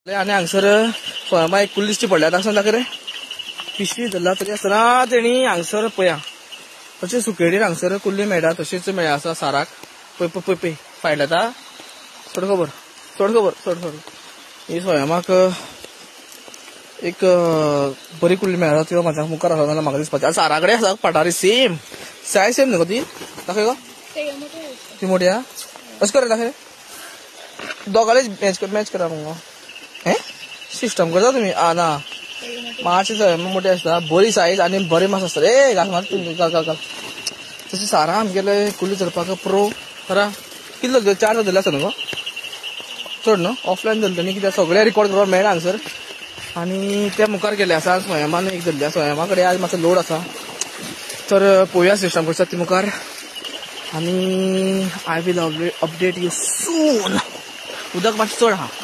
आणि हांगसर स्वयंमा एक कुल्लीश्टी पडल्या ताका दाखय रे पिशवी धरला तरी आसतना तेणी हांगसर पया तशें सुकेडीर हांगसर कुल्ली मेळटा तशीच मेळ्ळा आसा साराक पय पय पय पय फायल्या ता चड खबर ही स्वयंमाक एक बरी कुल्ली मेळ्ळा ती म्हाज्या मुखार आसा जाल्यार म्हाका दिसपाचें सारा कडेन आसा पठारी सेम सायज सेम न्हू ती दाखय गो ती मोठी आहा अशें कर दाखय दोगांले मॅच करा मगो हे सिस्टम करता तुम्ही ना मातशें मोठी आसता बरी सायज आनी बरे मास आसता रे घाल मात घाल तशें सारा आमगेले कुल्ली धरपाक प्रो सारा कितलो धरता 4 धरले आसा न्हू गो चड न्हू ऑफलायन धरता न्ही कित्याक सगळे रिकॉर्ड करपाक मेळना हांगसर आनी ते मुखार गेले आसा स्वयंमान एक धरल्या स्वयंमा कडेन आज मातसो लोड आसा तर पळोवया सिस्टम करता ती मुखार आनी I will update you soon उदक मातशें चड आहा